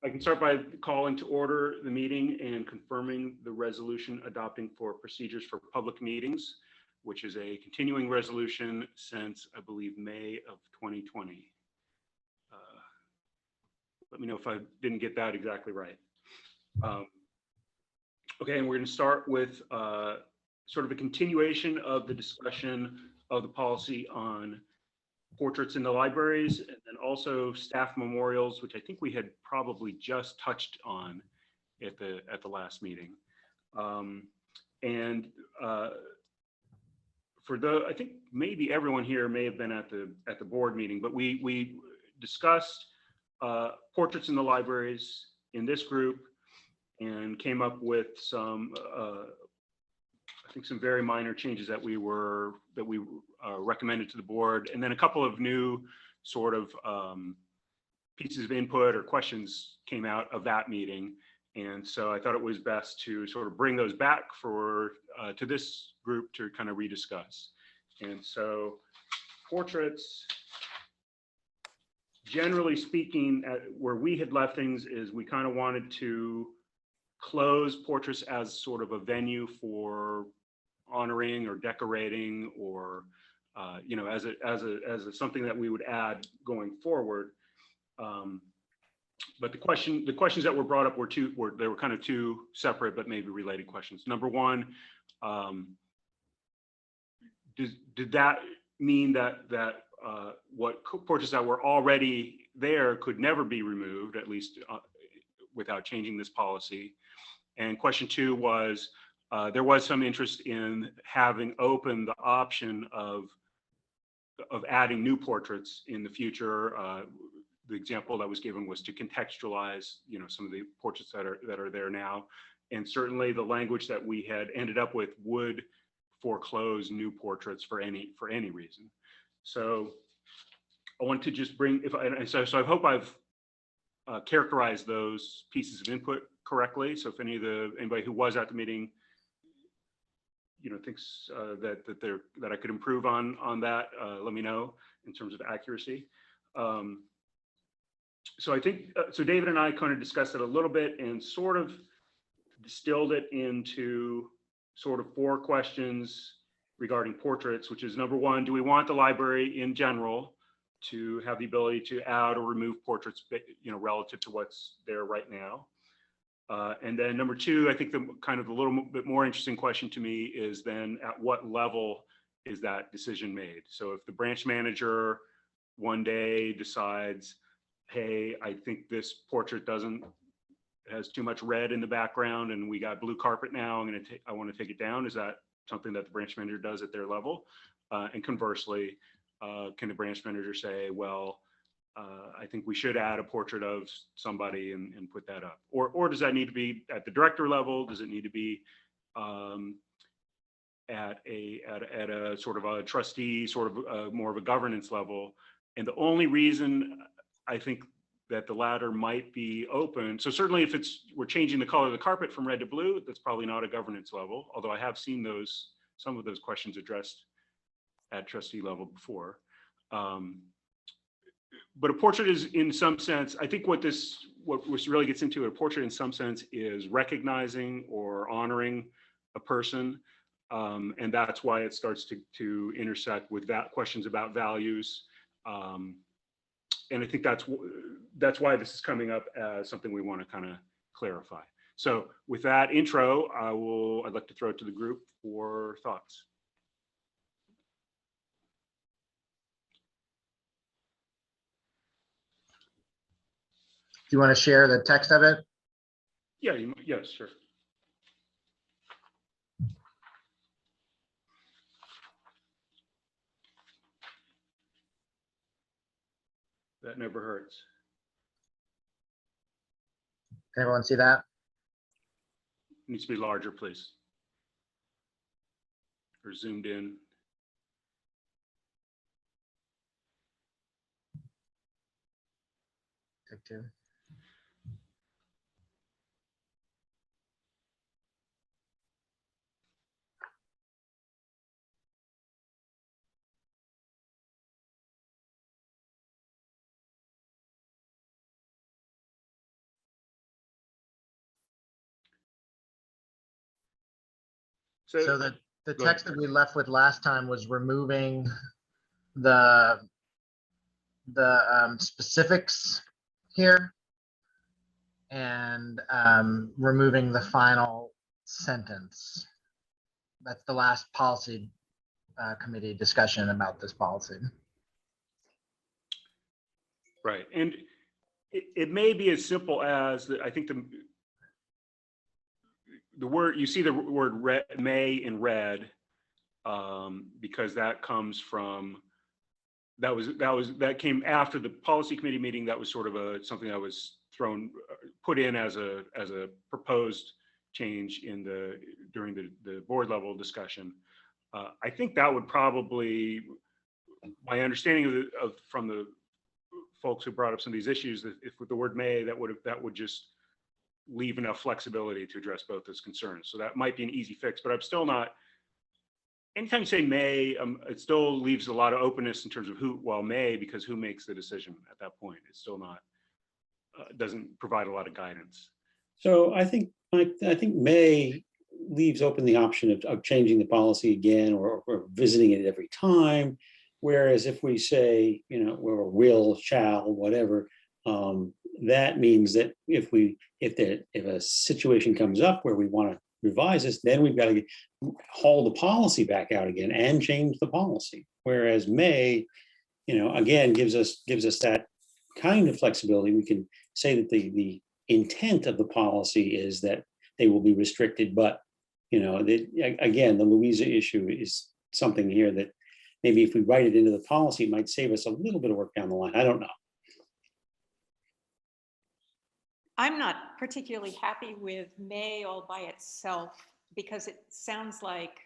I can start by calling to order the meeting and confirming the resolution adopting for procedures for public meetings, which is a continuing resolution since, I believe, May of 2020. Let me know if I didn't get that exactly right. Okay, and we're going to start with sort of a continuation of the discussion of the policy on portraits in the libraries, and then also staff memorials, which I think we had probably just touched on at the last meeting. For I think maybe everyone here may have been at the board meeting, but we discussed portraits in the libraries in this group and came up with some I think some very minor changes that we recommended to the board, and then a couple of new sort of pieces of input or questions came out of that meeting. And so I thought it was best to sort of bring those back to this group to kind of rediscuss. And so portraits, generally speaking, where we had left things is we kind of wanted to close portraits as sort of a venue for honoring or decorating, or you know, as something that we would add going forward. But the questions that were brought up were kind of two separate but maybe related questions. Number one, did that mean that what portraits that were already there could never be removed, at least without changing this policy? And question two was, there was some interest in having open the option of adding new portraits in the future. The example that was given was to contextualize, you know, some of the portraits that are there now, and certainly the language that we had ended up with would foreclose new portraits for any reason. So I want to just bring, so I hope I've characterized those pieces of input correctly. So if anybody who was at the meeting, you know, thinks that I could improve on that, let me know in terms of accuracy. So I think, so David and I kind of discussed it a little bit and sort of distilled it into sort of 4 questions regarding portraits, which is number one, do we want the library in general to have the ability to add or remove portraits, you know, relative to what's there right now? And then number two, I think the kind of a little bit more interesting question to me is then at what level is that decision made? So if the branch manager one day decides, hey, I think this portrait has too much red in the background and we got blue carpet now, I want to take it down. Is that something that the branch manager does at their level? And conversely, can the branch manager say, well, I think we should add a portrait of somebody and put that up? Or does that need to be at the director level? Does it need to be at a sort of a trustee, sort of more of a governance level? And the only reason I think that the latter might be open, so certainly if we're changing the color of the carpet from red to blue, that's probably not a governance level, although I have seen some of those questions addressed at trustee level before. But a portrait is, in some sense, I think what really gets into a portrait in some sense is recognizing or honoring a person. And that's why it starts to intersect with questions about values. And I think that's why this is coming up as something we want to kind of clarify. So with that intro, I'd like to throw it to the group for thoughts. Do you want to share the text of it? Yeah, yes, sure. That never hurts. Can everyone see that? It needs to be larger, please. Or zoomed in. Take 2. So the Go ahead. text that we left with last time was removing the specifics here and removing the final sentence. That's the last policy committee discussion about this policy. Right, and it may be as simple as that. I think the word, you see the word may in red, because that comes from, that came after the policy committee meeting. That was sort of something that was put in as a proposed change during the board level discussion. I think that would probably, my understanding from the folks who brought up some of these issues, that if with the word may, that would just leave enough flexibility to address both those concerns. So that might be an easy fix, but I'm still not, anytime you say may, it still leaves a lot of openness in terms of may, because who makes the decision at that point? It's still not, doesn't provide a lot of guidance. So I think may leaves open the option of changing the policy again or visiting it every time. Whereas if we say, or will, shall, whatever, that means that if a situation comes up where we want to revise this, then we've got to haul the policy back out again and change the policy. Whereas may, again, gives us that kind of flexibility. We can say that the intent of the policy is that they will be restricted, but again, the Louisa issue is something here that maybe if we write it into the policy, it might save us a little bit of work down the line. I don't know. I'm not particularly happy with may all by itself, because it sounds like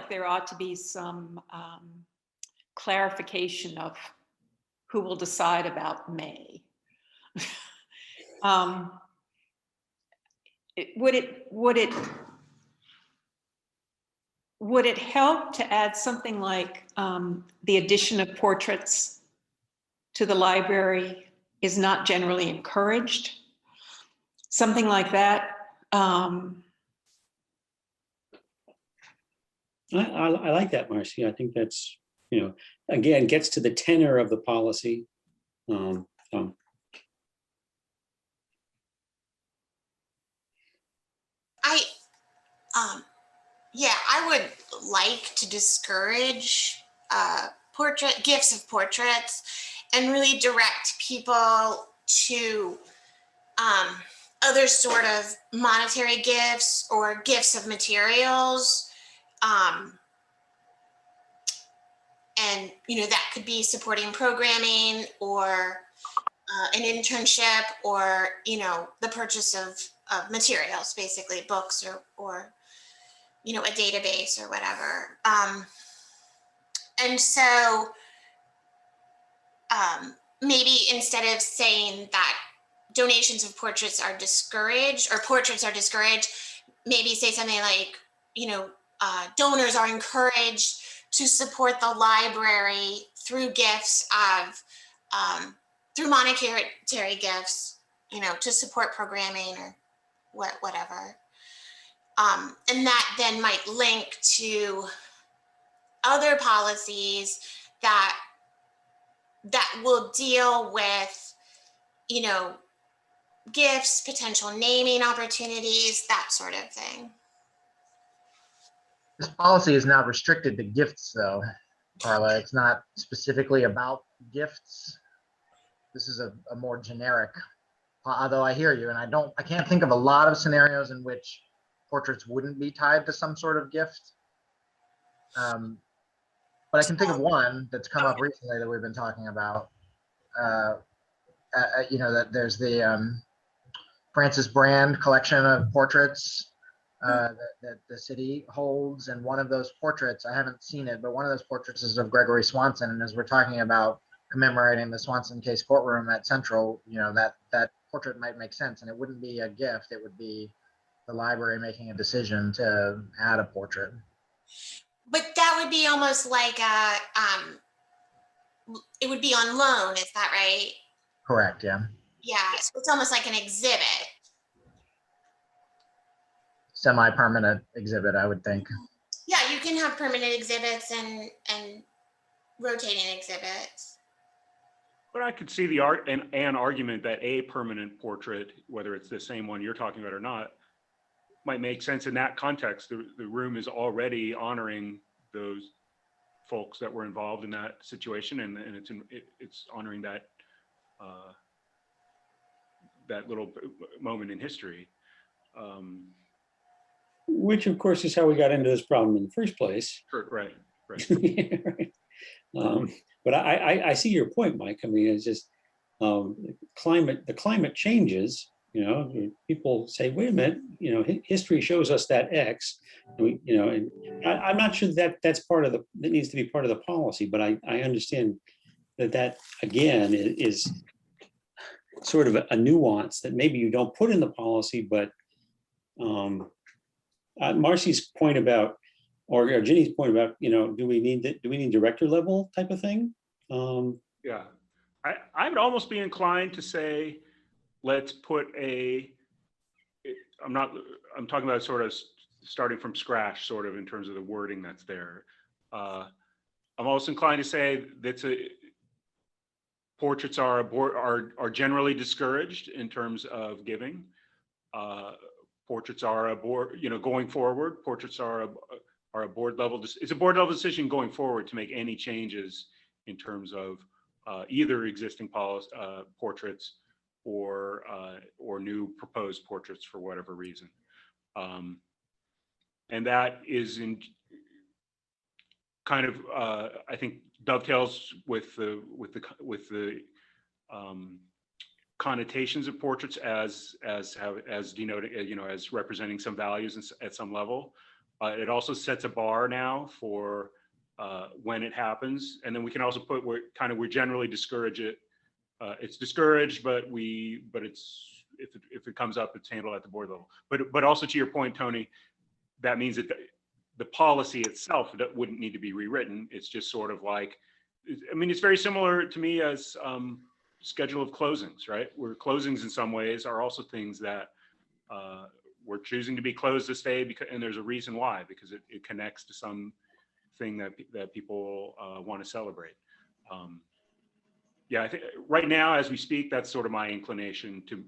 there ought to be some clarification of who will decide about may. Would it help to add something like the addition of portraits to the library is not generally encouraged? Something like that. I like that, Marcy. I think that's, again, gets to the tenor of the policy. Yeah, I would like to discourage gifts of portraits and really direct people to other sort of monetary gifts or gifts of materials. And, that could be supporting programming or an internship or, the purchase of materials, basically books or a database or whatever. And so maybe instead of saying that donations of portraits are discouraged or portraits are discouraged, maybe say something like, donors are encouraged to support the library through gifts of, through monetary gifts, to support programming or whatever. And that then might link to other policies that will deal with, gifts, potential naming opportunities, that sort of thing. This policy is not restricted to gifts, though, Carla. It's not specifically about gifts. This is a more generic, although I hear you, and I can't think of a lot of scenarios in which portraits wouldn't be tied to some sort of gift. But I can think of one that's come up recently that we've been talking about. That there's the Francis Brand collection of portraits that the city holds, and one of those portraits, I haven't seen it, but one of those portraits is of Gregory Swanson. And as we're talking about commemorating the Swanson case courtroom at Central, that portrait might make sense, and it wouldn't be a gift. It would be the library making a decision to add a portrait. But that would be almost like it would be on loan, is that right? Correct, yeah. Yeah, so it's almost like an exhibit. semi-permanent exhibit, I would think. Yeah, you can have permanent exhibits and rotating exhibits. But I could see an argument that a permanent portrait, whether it's the same one you're talking about or not, might make sense in that context. The room is already honoring those folks that were involved in that situation, and it's honoring that that little moment in history. Which of course is how we got into this problem in the first place. Sure, right. Right. But I see your point, Mike. I mean, it's just the climate changes. You know, people say, wait a minute, you know, history shows us that X, and and I'm not sure that that's that needs to be part of the policy, but I understand that again is sort of a nuance that maybe you don't put in the policy, but Marcy's point about, or Ginny's point about, you know, do we need director level type of thing? Yeah, I would almost be inclined to say, let's put I'm talking about sort of starting from scratch, sort of in terms of the wording that's there. I'm also inclined to say that portraits are generally discouraged in terms of giving. Portraits are going forward. Portraits are a board level. It's a board level decision going forward to make any changes in terms of either existing portraits or new proposed portraits for whatever reason. And that is in kind of I think dovetails with the connotations of portraits as denoting, as representing some values at some level. It also sets a bar now for when it happens, and then we can also put we generally discourage it. It's discouraged, but it's if it comes up, it's handled at the board level. But also to your point, Tony, that means that the policy itself that wouldn't need to be rewritten. It's just sort of like, I mean, it's very similar to me as schedule of closings, right? Where closings in some ways are also things that we're choosing to be closed this day and there's a reason why, because it connects to some thing that people want to celebrate. Yeah, I think right now as we speak, that's sort of my inclination to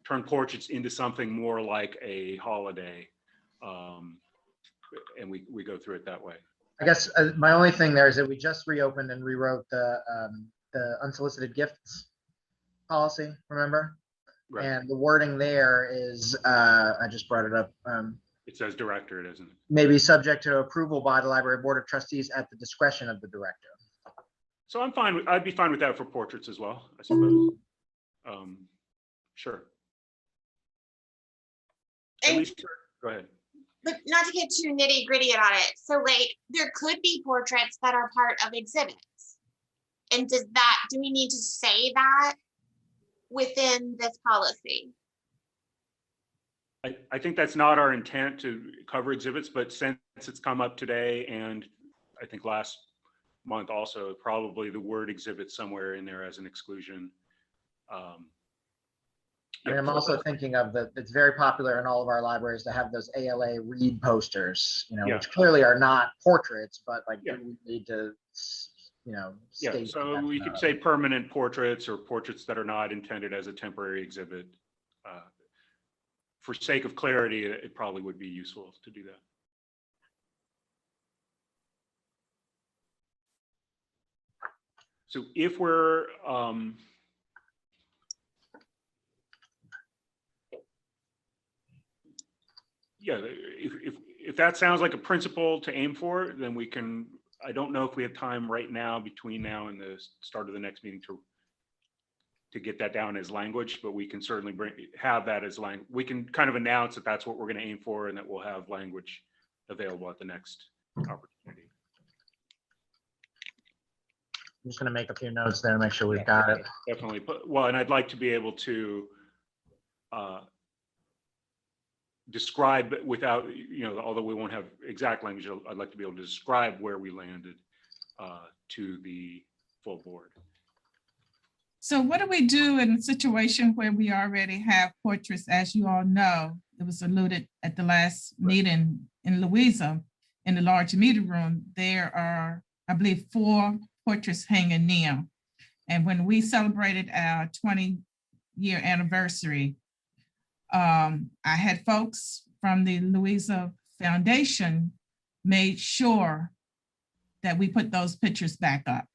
turn portraits into something more like a holiday, and we go through it that way. I guess my only thing there is that we just reopened and rewrote the unsolicited gifts policy, remember? Right. And the wording there is, I just brought it up. It says director, doesn't it? May be subject to approval by the library board of trustees at the discretion of the director. So I'd be fine with that for portraits as well, I suppose. Sure. At least, go ahead. But not to get too nitty gritty about it. So like there could be portraits that are part of exhibits. And do we need to say that within this policy? I think that's not our intent to cover exhibits, but since it's come up today and I think last month also, probably the word exhibit somewhere in there as an exclusion. I mean, I'm also thinking of it's very popular in all of our libraries to have those ALA read posters, which clearly are not portraits, but like we need to, state so we could say permanent portraits or portraits that are not intended as a temporary exhibit. For sake of clarity, it probably would be useful to do that. So if we're if that sounds like a principle to aim for, then we can. I don't know if we have time right now between now and the start of the next meeting to get that down as language, but we can certainly have that as language. We can kind of announce that that's what we're going to aim for and that we'll have language available at the next opportunity. I'm just going to make a few notes there to make sure we've got it. Definitely. Well, and I'd like to be able to describe without, although we won't have exact language, I'd like to be able to describe where we landed to the full board. So what do we do in a situation where we already have portraits? As you all know, it was alluded at the last meeting in Louisa, in the large meeting room, there are, I believe, 4 portraits hanging near. And when we celebrated our 20-year anniversary, I had folks from the Louisa Foundation made sure that we put those pictures back up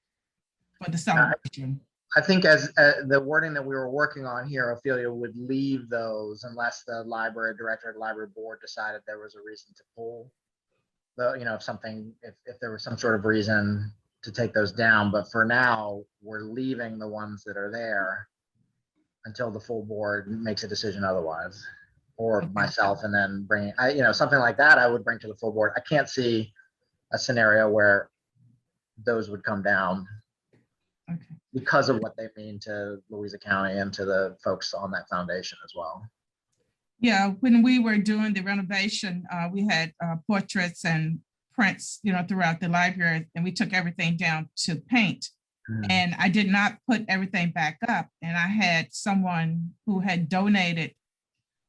for the celebration. I think as the wording that we were working on here, Ophelia, would leave those unless the library director or library board decided there was a reason to pull the, if there was some sort of reason to take those down. But for now, we're leaving the ones that are there until the full board makes a decision otherwise, or Okay. myself, and then bring, something like that I would bring to the full board. I can't see a scenario where those would come down. Okay. Because of what they mean to Louisa County and to the folks on that foundation as well. Yeah, when we were doing the renovation, we had portraits and prints, throughout the library, and we took everything down to paint. And I did not put everything back up. And I had someone who had donated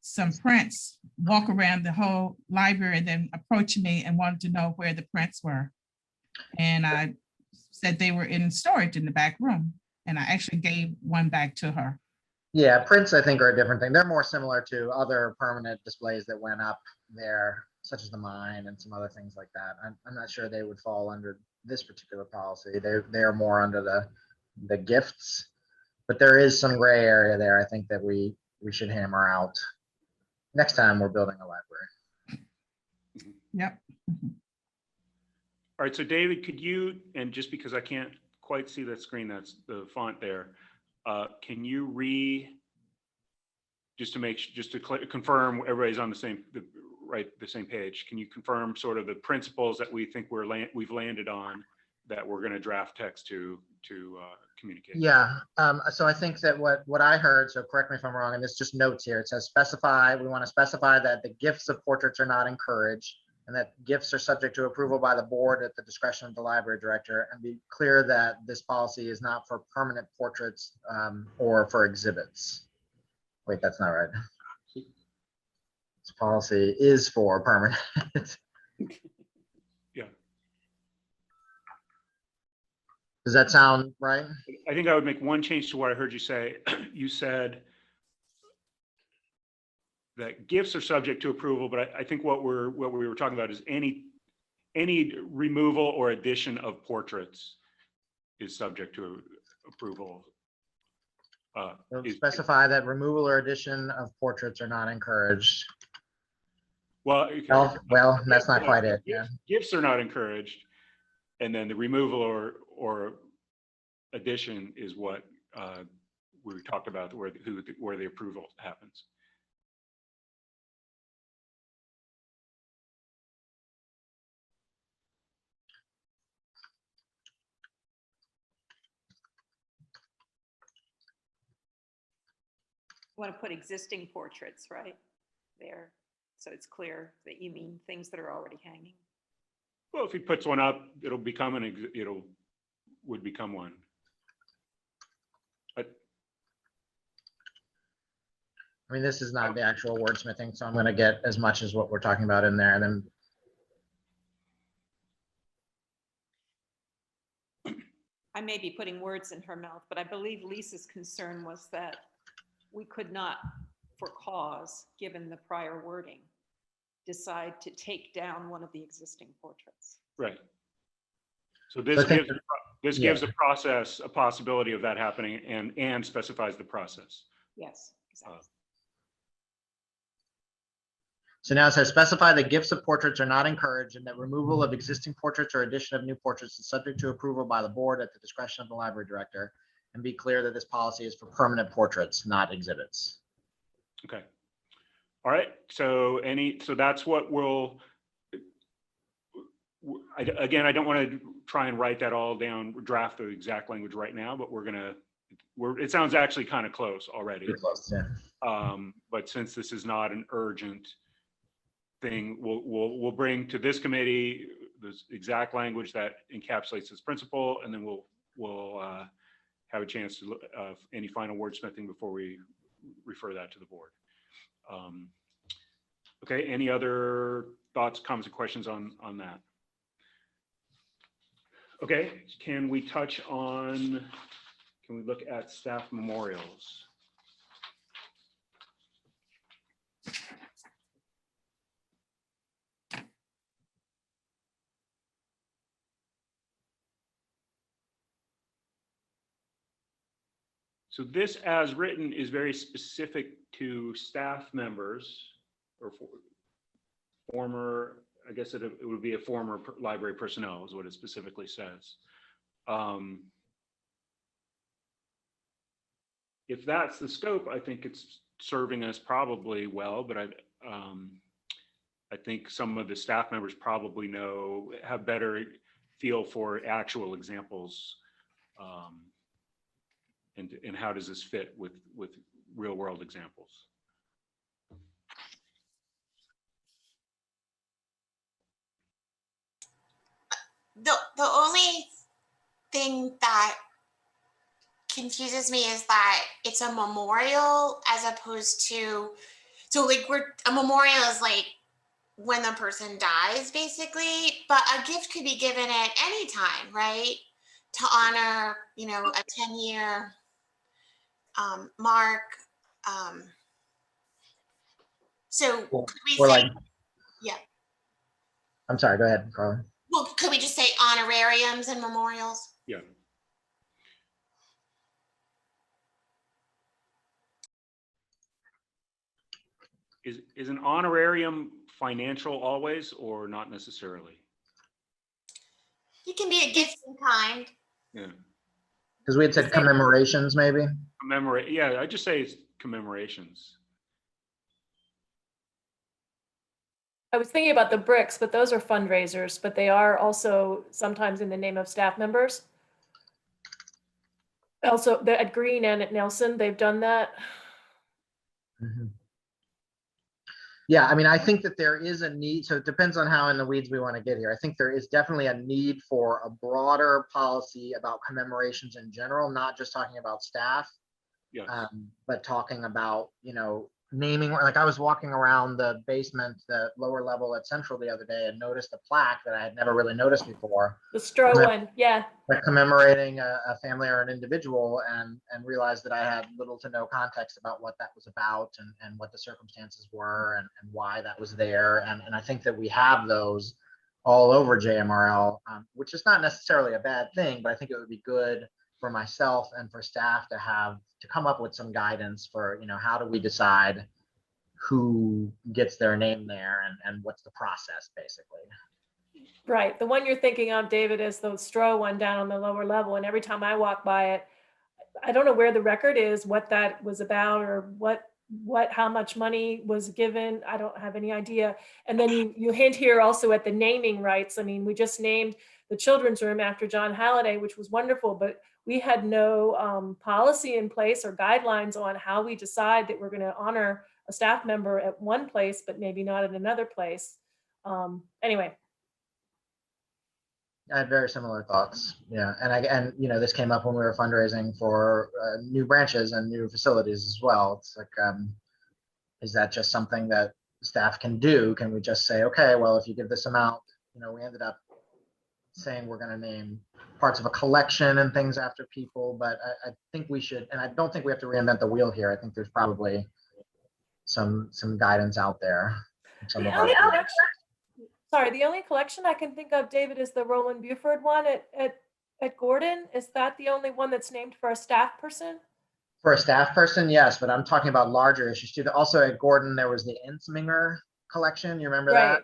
some prints walk around the whole library and then approach me and wanted to know where the prints were. And I said they were in storage in the back room. And I actually gave one back to her. Yeah, prints I think are a different thing. They're more similar to other permanent displays that went up there, such as the mine and some other things like that. I'm not sure they would fall under this particular policy. They're more under the gifts, but there is some gray area there. I think that we should hammer out next time we're building a library. Yep. All right, so David, could you, and just because I can't quite see that screen, that's the font there, can you just to confirm everybody's on the same page, can you confirm sort of the principles that we think we've landed on that we're going to draft text to communicate? Yeah, so I think that what I heard, so correct me if I'm wrong, and this just notes here, it says we want to specify that the gifts of portraits are not encouraged, and that gifts are subject to approval by the board at the discretion of the library director, and be clear that this policy is not for permanent portraits or for exhibits. Wait, that's not right. This policy is for permanent. Yeah. Does that sound right? I think I would make one change to what I heard you say. You said that gifts are subject to approval, but I think what we were talking about is any removal or addition of portraits is subject to approval. Specify that removal or addition of portraits are not encouraged. Well, Well, that's not quite it. Yeah. Gifts are not encouraged, and then the removal or addition is what we talked about, where the approval happens. Want to put existing portraits right there, so it's clear that you mean things that are already hanging. Well, if he puts one up, it'll become would become one. But I mean, this is not the actual wordsmithing, so I'm going to get as much as what we're talking about in there. And then I may be putting words in her mouth, but I believe Lisa's concern was that we could not, for cause, given the prior wording, decide to take down one of the existing portraits. right. So this gives the process a possibility of that happening, and specifies the process. Yes, exactly. so now it says specify that gifts of portraits are not encouraged, and that removal of existing portraits or addition of new portraits is subject to approval by the board at the discretion of the library director, and be clear that this policy is for permanent portraits, not exhibits. Okay. All right. So that's what we'll. Again, I don't want to try and write that all down, draft the exact language right now, but it sounds actually kind of close already. Pretty close, yeah. But since this is not an urgent thing, we'll bring to this committee this exact language that encapsulates this principle, and then we'll have a chance to look, any final wordsmithing before we refer that to the board. Okay, any other thoughts, comments, or questions on that? Okay, can we look at staff memorials? So this, as written, is very specific to staff members or former, I guess it would be a former library personnel is what it specifically says. If that's the scope, I think it's serving us probably well, but I think some of the staff members probably have better feel for actual examples. And how does this fit with real world examples? The only thing that confuses me is that it's a memorial as opposed to, so like a memorial is like when the person dies basically, but a gift could be given at any time, right? To honor, you know, a 10-year mark. So could we Or say, like, yeah, I'm sorry, go ahead, Carla. well, could we just say honorariums and memorials? Yeah. Is an honorarium financial always, or not necessarily? It can be a gift in kind. Yeah. Because we had said commemorations, maybe. Commemorate. Yeah, I just say it's commemorations. I was thinking about the bricks, but those are fundraisers, but they are also sometimes in the name of staff members. Also, at Green and at Nelson, they've done that. Mhm. Yeah, I mean, I think that there is a need, so it depends on how in the weeds we want to get here. I think there is definitely a need for a broader policy about commemorations in general, not just talking about staff, Yes. but talking about, you know, naming, like I was walking around the basement, the lower level at Central the other day and noticed a plaque that I had never really noticed before. The Stroh one, yeah. Commemorating a family or an individual, and realized that I had little to no context about what that was about and what the circumstances were and why that was there. And I think that we have those all over JMRL, which is not necessarily a bad thing, but I think it would be good for myself and for staff to come up with some guidance for, you know, how do we decide who gets their name there and what's the process basically. Right. The one you're thinking of, David, is the Stroh one down on the lower level. And every time I walk by it, I don't know where the record is, what that was about, or how much money was given. I don't have any idea. And then you hint here also at the naming rights. I mean, we just named the children's room after John Halliday, which was wonderful, but we had no policy in place or guidelines on how we decide that we're going to honor a staff member at one place, but maybe not at another place. Anyway. I had very similar thoughts. Yeah. And you know, this came up when we were fundraising for new branches and new facilities as well. It's like, is that just something that staff can do? Can we just say, okay, well, if you give this amount, you know, we ended up saying we're going to name parts of a collection and things after people, but I think we should, and I don't think we have to reinvent the wheel here. I think there's probably some guidance out there. Some of our Sorry, the only collection I can think of, David, is the Roland Buford one at Gordon. Is that the only one that's named for a staff person? For a staff person, yes, but I'm talking about larger issues too. Also at Gordon, there was the Ensminger collection. You remember Right.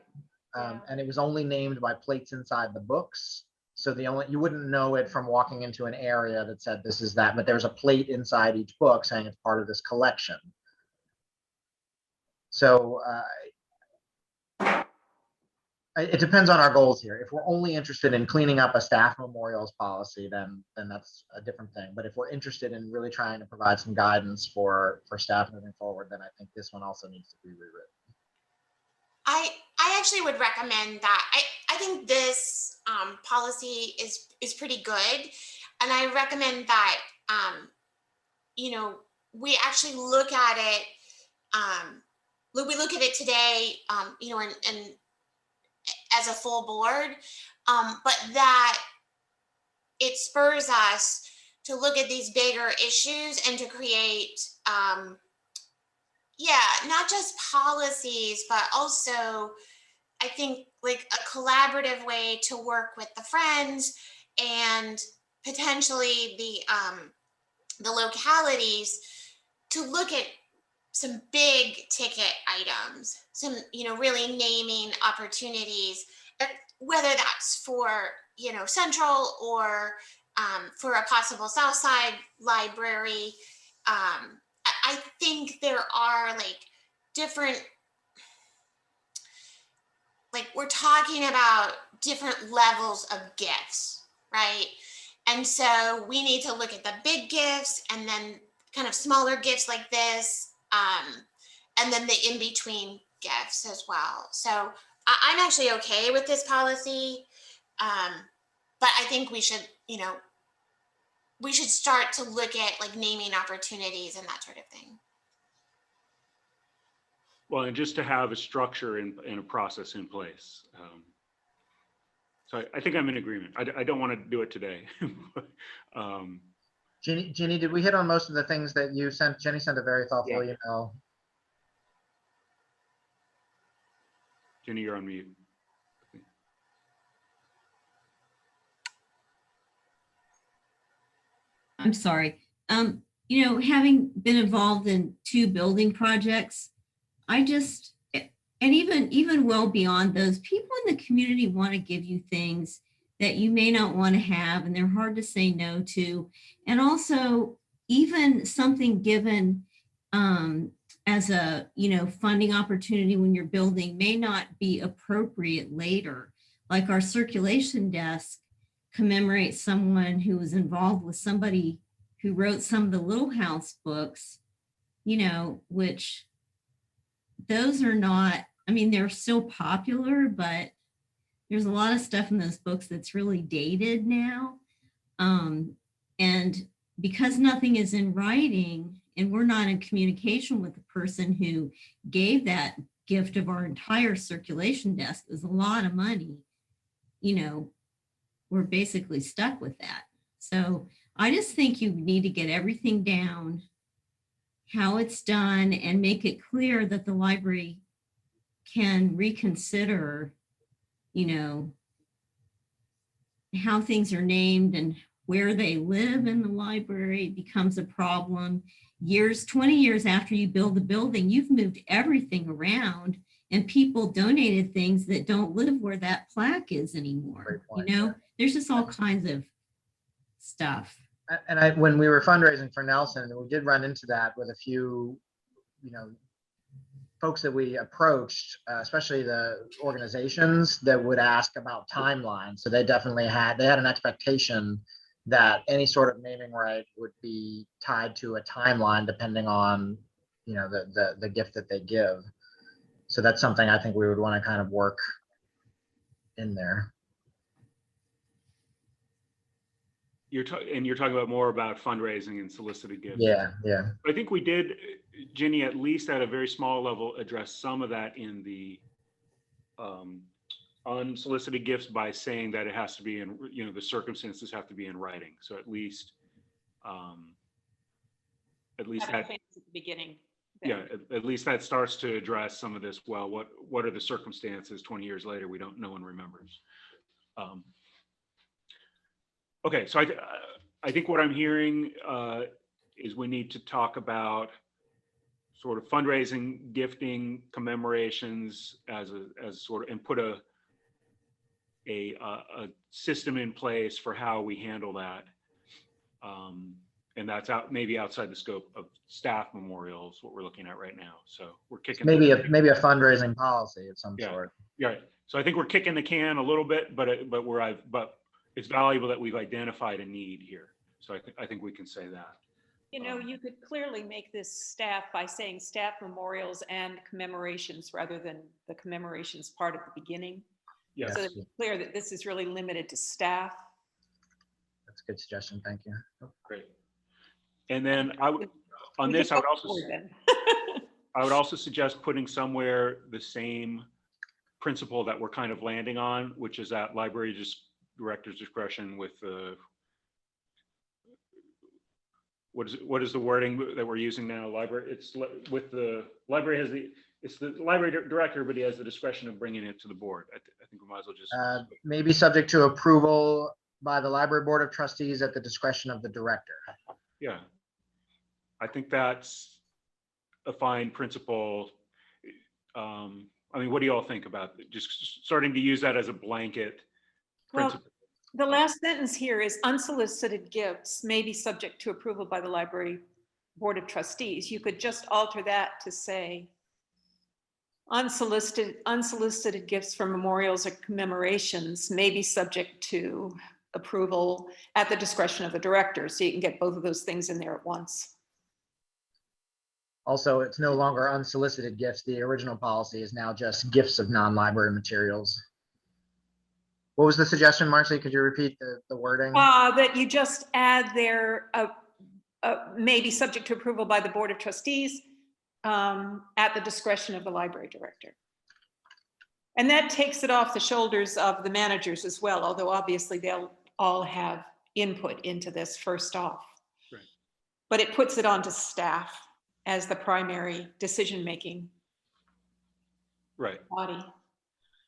that? And it was only named by plates inside the books. So you wouldn't know it from walking into an area that said this is that, but there's a plate inside each book saying it's part of this collection. So it depends on our goals here. If we're only interested in cleaning up a staff memorials policy, then that's a different thing. But if we're interested in really trying to provide some guidance for staff moving forward, then I think this one also needs to be rewritten. I actually would recommend that. I think this policy is pretty good, and I recommend that you know, we actually look at it, we look at it today, you know, and as a full board, but that it spurs us to look at these bigger issues and to create, yeah, not just policies, but also I think like a collaborative way to work with the friends and potentially the localities to look at some big ticket items, some, you know, really naming opportunities, whether that's for, you know, Central or for a possible South Side library. I think there are like different, like we're talking about different levels of gifts, right? And so we need to look at the big gifts and then kind of smaller gifts like this, and then the in-between gifts as well. So I'm actually okay with this policy, but I think we should, you know, we should start to look at like naming opportunities and that sort of thing. Well, and just to have a structure and a process in place. So I think I'm in agreement. I don't want to do it today. Jeannie, did we hit on most of the things that you sent? Jenny sent a very thoughtful Yeah. email. Jenny, you're on mute. I'm sorry. You know, having been involved in 2 building projects, I just, and even well beyond those, people in the community want to give you things that you may not want to have, and they're hard to say no to. And also, even something given as a, you know, funding opportunity when you're building may not be appropriate later. Like our circulation desk commemorates someone who was involved with somebody who wrote some of the Little House books, you know, which those are not, I mean, they're still popular, but there's a lot of stuff in those books that's really dated now. And because nothing is in writing and we're not in communication with the person who gave that gift of our entire circulation desk, is a lot of money, you know, we're basically stuck with that. So I just think you need to get everything down, how it's done, and make it clear that the library can reconsider, you know, how things are named and where they live in the library becomes a problem. 20 years after you build the building, you've moved everything around and people donated things that don't live where that plaque is anymore. Point, you know, yeah. There's just all kinds of stuff. And when we were fundraising for Nelson, we did run into that with a few, you know, folks that we approached, especially the organizations that would ask about timelines. So they definitely had an expectation that any sort of naming right would be tied to a timeline depending on, you know, the gift that they give. So that's something I think we would want to kind of work in there. You're talking about more about fundraising and solicited gifts. Yeah. I think we did, Ginny, at least at a very small level, address some of that in the unsolicited gifts by saying that it has to be in, you know, the circumstances have to be in writing. So at least Have it that, at the beginning. yeah, at least that starts to address some of this. Well, what are the circumstances 20 years later? No one remembers. Okay, so I think what I'm hearing is we need to talk about sort of fundraising, gifting, commemorations as sort of, and put a system in place for how we handle that. And that's maybe outside the scope of staff memorials, what we're looking at right now. So we're kicking Maybe a fundraising policy of some sort. Yeah. So I think we're kicking the can a little bit, but it's valuable that we've identified a need here. So I think we can say that. You know, you could clearly make this staff by saying staff memorials and commemorations rather than the commemorations part at the beginning. Yes. So it's clear that this is really limited to staff. That's a good suggestion. Thank you. Great. And then I would, on We this, can I go would also, forward then. I would also suggest putting somewhere the same principle that we're kind of landing on, which is that library director's discretion with the, what is the wording that we're using now? Library, it's with the library has it's the library director, but he has the discretion of bringing it to the board. I think we might as well just. Maybe subject to approval by the library board of trustees at the discretion of the director. Yeah. I think that's a fine principle. I mean, what do you all think about it? Just starting to use that as a blanket Well, principle? the last sentence here is unsolicited gifts may be subject to approval by the library board of trustees. You could just alter that to say unsolicited gifts for memorials or commemorations may be subject to approval at the discretion of the director. So you can get both of those things in there at once. Also, it's no longer unsolicited gifts. The original policy is now just gifts of non-library materials. What was the suggestion, Marcy? Could you repeat the wording? That you just add there, may be subject to approval by the board of trustees at the discretion of the library director. And that takes it off the shoulders of the managers as well, although obviously they'll all have input into this first off. Right. But it puts it onto staff as the primary decision-making Right. body.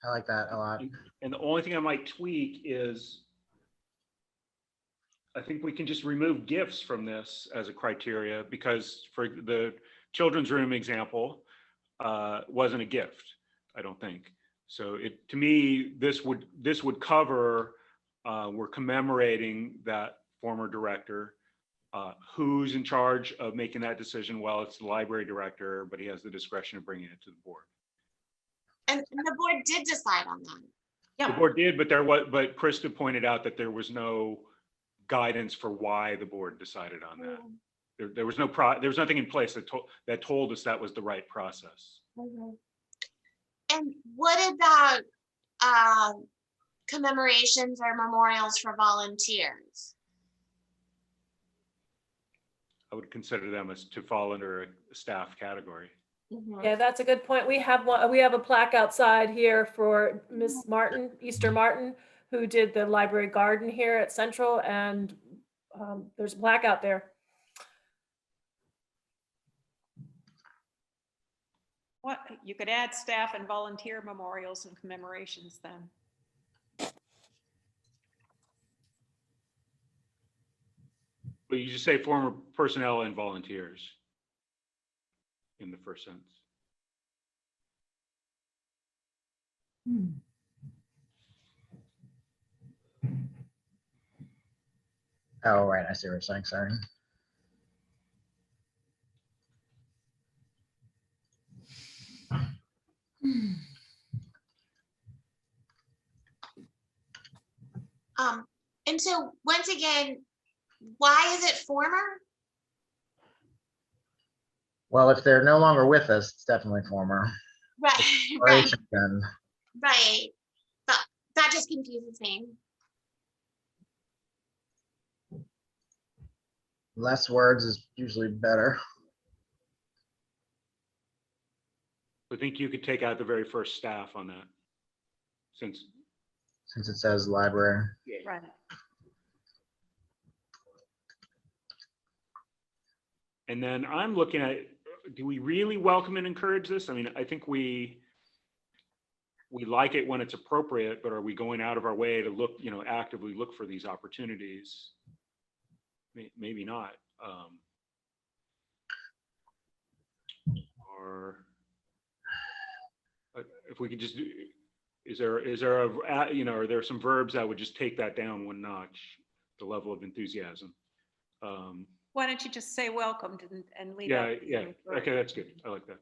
I like that a lot. And the only thing I might tweak is I think we can just remove gifts from this as a criteria, because for the children's room example, wasn't a gift, I don't think. So it, to me, this would cover, we're commemorating that former director. Who's in charge of making that decision? Well, it's the library director, but he has the discretion of bringing it to the board. And the board did decide on that. The Yeah, board did, but but Krista pointed out that there was no guidance for why the board decided on that. There was nothing in place that told us that was the right process. And what about commemorations or memorials for volunteers? I would consider them as to fall under a staff category. Yeah, that's a good point. We have a plaque outside here for Miss Martin, Easter Martin, who did the library garden here at Central, and there's a plaque out there. what, you could add staff and volunteer memorials and commemorations then. But you just say former personnel and volunteers in the first sentence. Oh, right. I see what you're saying. Sorry. And so once again, why is it former? Well, if they're no longer with us, it's definitely former. Right, right, Then. right. That just confuses me. Less words is usually better. I think you could take out the very first staff on that, since It says library. Right. and then I'm looking at, do we really welcome and encourage this? I mean, I think we like it when it's appropriate, but are we going out of our way to look, actively look for these opportunities? Maybe not. Or if we could just do, are there some verbs that would just take that down one notch, the level of enthusiasm? Why don't you just say welcomed and leave Yeah, out the yeah. word? Okay, that's good. I like that.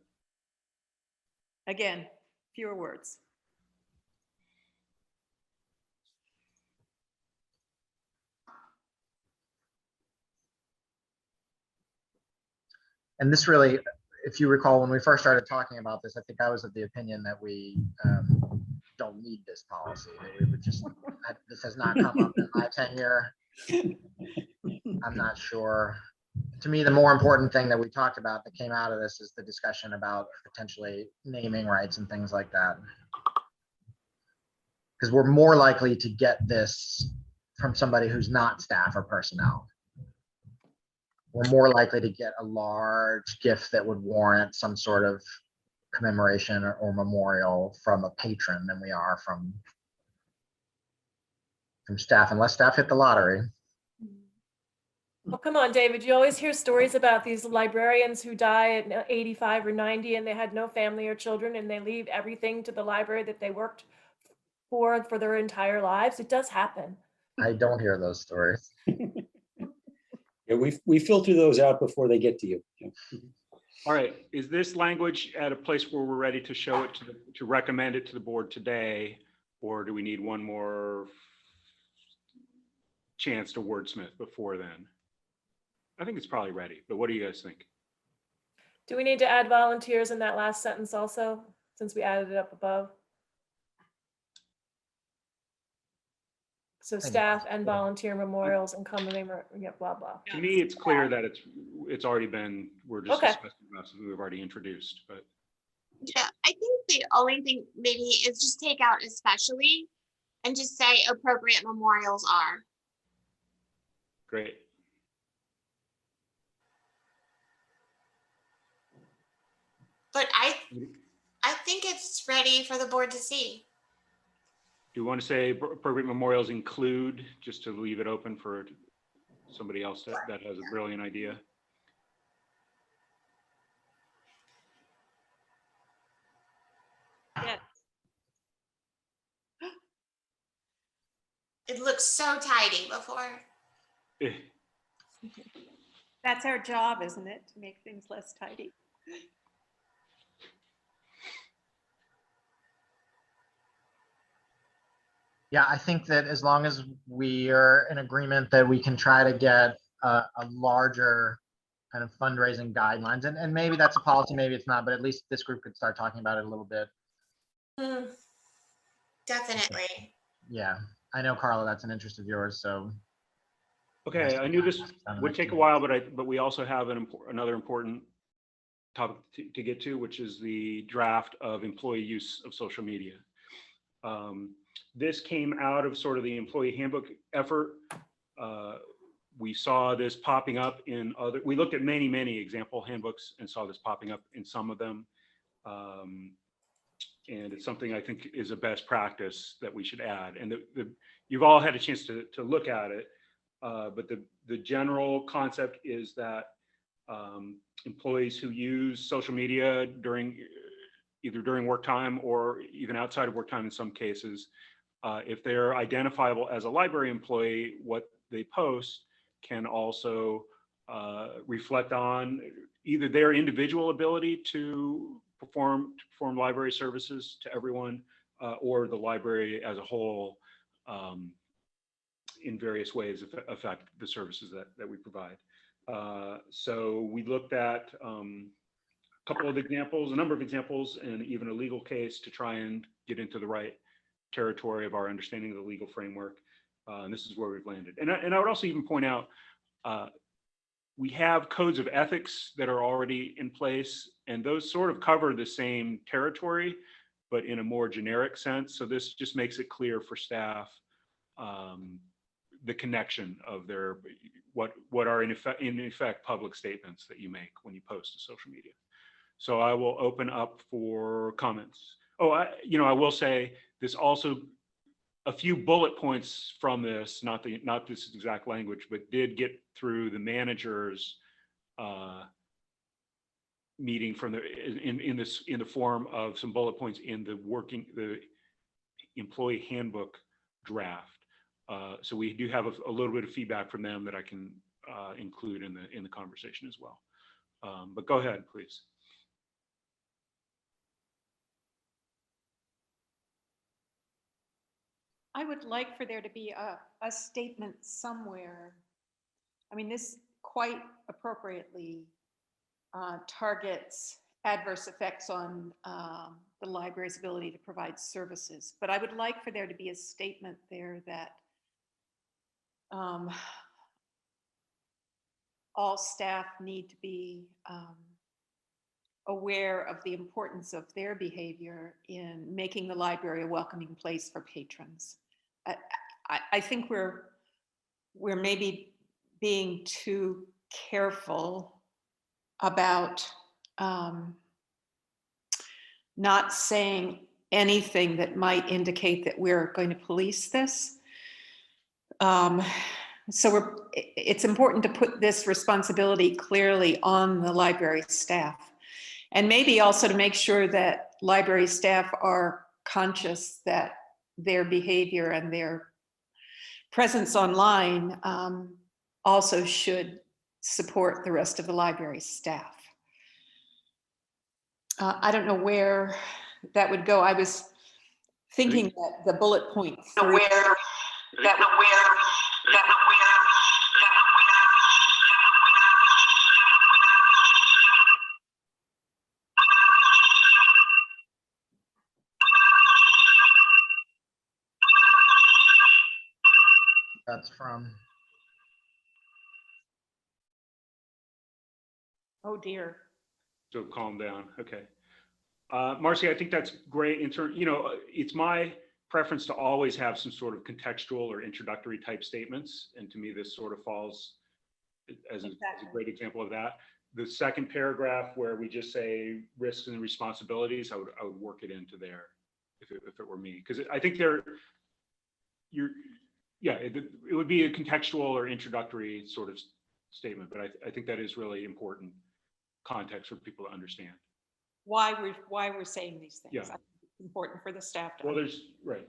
Again, fewer words. And this really, if you recall, when we first started talking about this, I think I was of the opinion that we don't need this policy. That we would just, this has not come up in my tenure. I'm not sure to me, the more important thing that we talked about that came out of this is the discussion about potentially naming rights and things like that. Because we're more likely to get this from somebody who's not staff or personnel. We're more likely to get a large gift that would warrant some sort of commemoration or memorial from a patron than we are from staff, unless staff hit the lottery. Oh, come on, David. You always hear stories about these librarians who die at 85 or 90 and they had no family or children and they leave everything to the library that they worked for their entire lives. It does happen. I don't hear those stories. Yeah, we filter those out before they get to you. Yeah. All right, is this language at a place where we're ready to show it to recommend it to the board today? Or do we need one more chance to wordsmith before then? I think it's probably ready, but what do you guys think? Do we need to add volunteers in that last sentence also, since we added it up above? So staff and volunteer memorials and commemorate, yeah, blah, blah. To me, it's clear that it's already been, we're just Okay. discussing about something we've already introduced, but Yeah, I think the only thing maybe is just take out especially and just say appropriate memorials are. great. But I think it's ready for the board to see. Do you want to say appropriate memorials include, just to leave it open for somebody else that has a brilliant idea? Yes. It looks so tidy before. Eh, That's our job, isn't it? To make things less tidy. Yeah, I think that as long as we are in agreement that we can try to get a larger kind of fundraising guidelines, and maybe that's a policy, maybe it's not, but at least this group could start talking about it a little bit. Definitely. Yeah, I know, Carla, that's an interest of yours, so. Okay, I knew this would take a while, but we also have another important topic to get to, which is the draft of employee use of social media. This came out of sort of the employee handbook effort. We saw this popping up in we looked at many example handbooks and saw this popping up in some of them. And it's something I think is a best practice that we should add. And you've all had a chance to look at it, but the general concept is that employees who use social media either during work time or even outside of work time in some cases, if they're identifiable as a library employee, what they post can also reflect on either their individual ability to perform library services to everyone, or the library as a whole, in various ways affect the services that we provide. So we looked at a number of examples, and even a legal case to try and get into the right territory of our understanding of the legal framework. And this is where we've landed. And I would also even point out, we have codes of ethics that are already in place, and those sort of cover the same territory, but in a more generic sense. So this just makes it clear for staff the connection of what are in effect public statements that you make when you post to social media. So I will open up for comments. Oh, I will say this also, a few bullet points from this, not this exact language, but did get through the manager's meeting in the form of some bullet points in the employee handbook draft. So we do have a little bit of feedback from them that I can include in the conversation as well. But go ahead, please. I would like for there to be a statement somewhere. I mean, this quite appropriately targets adverse effects on the library's ability to provide services. But I would like for there to be a statement there that all staff need to be aware of the importance of their behavior in making the library a welcoming place for patrons. I think we're maybe being too careful about not saying anything that might indicate that we're going to police this. So it's important to put this responsibility clearly on the library staff. And maybe also to make sure that library staff are conscious that their behavior and their presence online also should support the rest of the library staff. I don't know where that would go. I was thinking that the bullet point three. That's from. Oh dear. So calm down. Okay. Marcy, I think that's great. It's my preference to always have some sort of contextual or introductory type statements. And to me, this sort of falls as a great example of that. The second paragraph where we just say risks and responsibilities, I would work it into there if it were me. Because I think it would be a contextual or introductory sort of statement, but I think that is really important context for people to understand. Why we're saying these things. Yeah. I think it's important for the staff to Well, there's, right.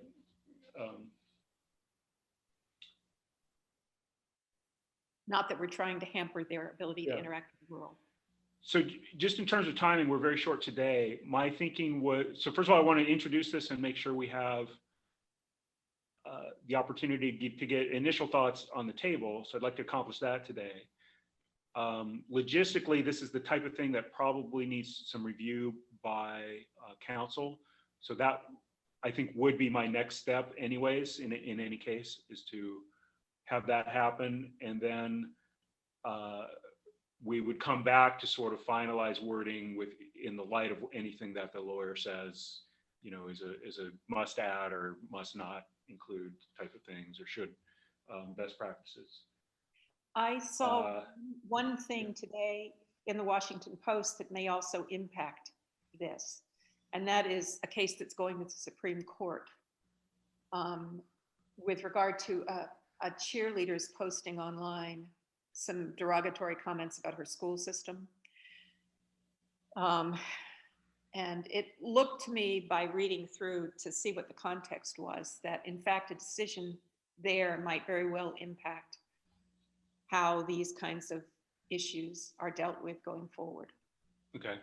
not that we're trying to hamper their ability to interact with the world. So just in terms of timing, we're very short today. My thinking was, so first of all, I want to introduce this and make sure we have the opportunity to get initial thoughts on the table. So I'd like to accomplish that today. Logistically, this is the type of thing that probably needs some review by council. So that I think would be my next step anyways, in any case, is to have that happen. And then we would come back to sort of finalize wording in the light of anything that the lawyer says, is a must add or must not include type of things, or should best practices. I saw one thing today in the Washington Post that may also impact this, and that is a case that's going to the Supreme Court with regard to a cheerleader's posting online some derogatory comments about her school system. And it looked to me, by reading through to see what the context was, that in fact a decision there might very well impact how these kinds of issues are dealt with going forward. Okay.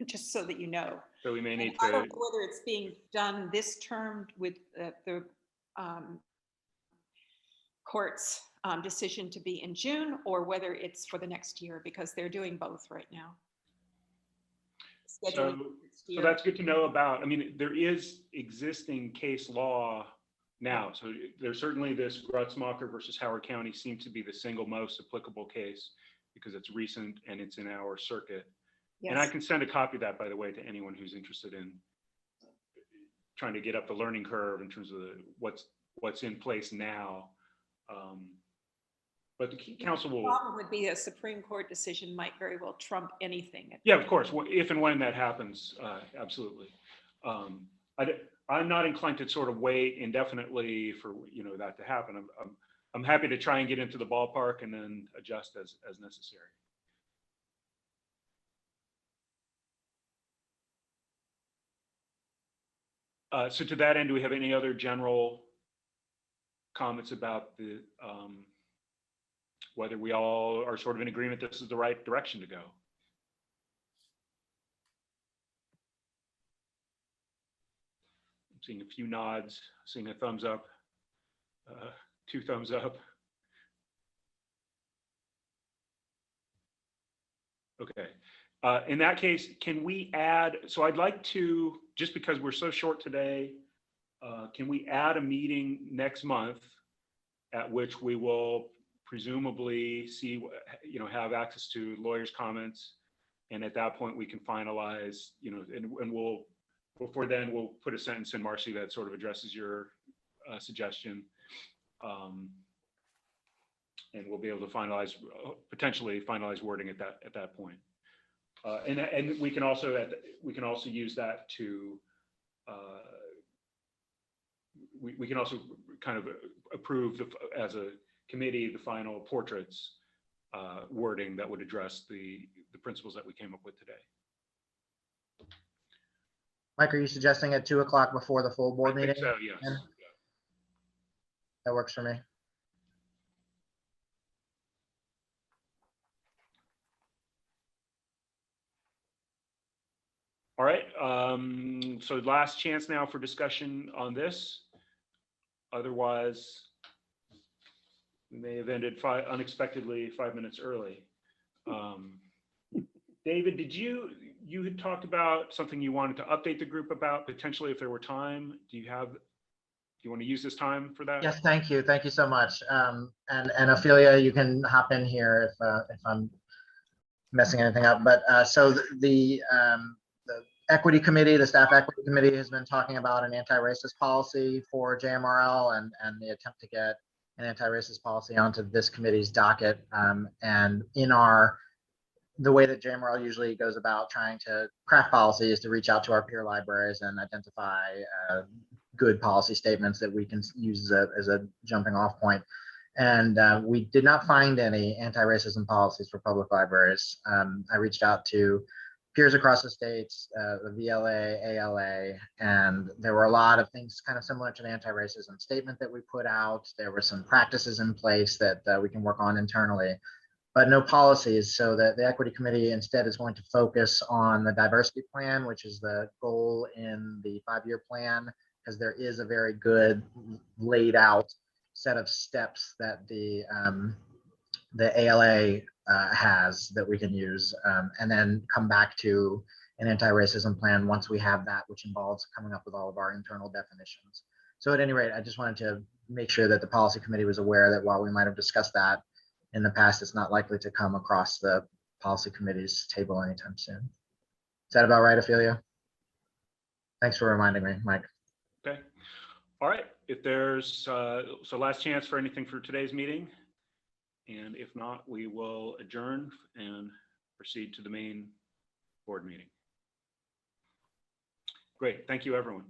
Just so that you know. So we may need I to. don't know whether it's being done this term with the court's decision to be in June, or whether it's for the next year, because they're doing both right now. So that's good to know about. I mean, there is existing case law now. So there's certainly this Grutzmacher versus Howard County seems to be the single most applicable case because it's recent and it's in our circuit. Yes. And I can send a copy of that, by the way, to anyone who's interested in trying to get up the learning curve in terms of what's in place now. But the council will. The problem would be a Supreme Court decision might very well trump anything. Yeah, of course. If and when that happens, absolutely. I'm not inclined to sort of wait indefinitely for that to happen. I'm happy to try and get into the ballpark and then adjust as necessary. So to that end, do we have any other general comments about the whether we all are sort of in agreement this is the right direction to go? I'm seeing a few nods, seeing a thumbs up, 2 thumbs up. Okay. In that case, can we add, so I'd like to, just because we're so short today, can we add a meeting next month at which we will presumably see, have access to lawyers' comments. And at that point, we can finalize, and we'll, before then, we'll put a sentence in, Marcy, that sort of addresses your suggestion. And we'll be able to potentially finalize wording at that point. And we can also use that to, we can also kind of approve as a committee, the final portraits wording that would address the principles that we came up with today. Mike, are you suggesting at 2 o'clock before the full board I think meeting? so, yes. Yeah. That works for me. All right, so last chance now for discussion on this. Otherwise, we may have ended unexpectedly 5 minutes early. David, you had talked about something you wanted to update the group about, potentially if there were time. Do you want to use this time for that? Yes, thank you. Thank you so much. And Ophelia, you can hop in here if I'm messing anything up. But so the equity committee, the staff equity committee, has been talking about an anti-racist policy for JMRL and the attempt to get an anti-racist policy onto this committee's docket. And in the way that JMRL usually goes about trying to craft policy is to reach out to our peer libraries and identify good policy statements that we can use as a jumping off point. And we did not find any anti-racism policies for public libraries. I reached out to peers across the states, the VLA, ALA, and there were a lot of things kind of similar to the anti-racism statement that we put out. There were some practices in place that we can work on internally, but no policies. So that the equity committee instead is going to focus on the diversity plan, which is the goal in the 5-year plan, because there is a very good laid out set of steps that the ALA has that we can use, and then come back to an anti-racism plan once we have that, which involves coming up with all of our internal definitions. So at any rate, I just wanted to make sure that the policy committee was aware that while we might have discussed that in the past, it's not likely to come across the policy committee's table anytime soon. Is that about right, Ophelia? Thanks for reminding me, Mike. Okay. All right. If there's so last chance for anything for today's meeting. And if not, we will adjourn and proceed to the main board meeting. Great. Thank you, everyone.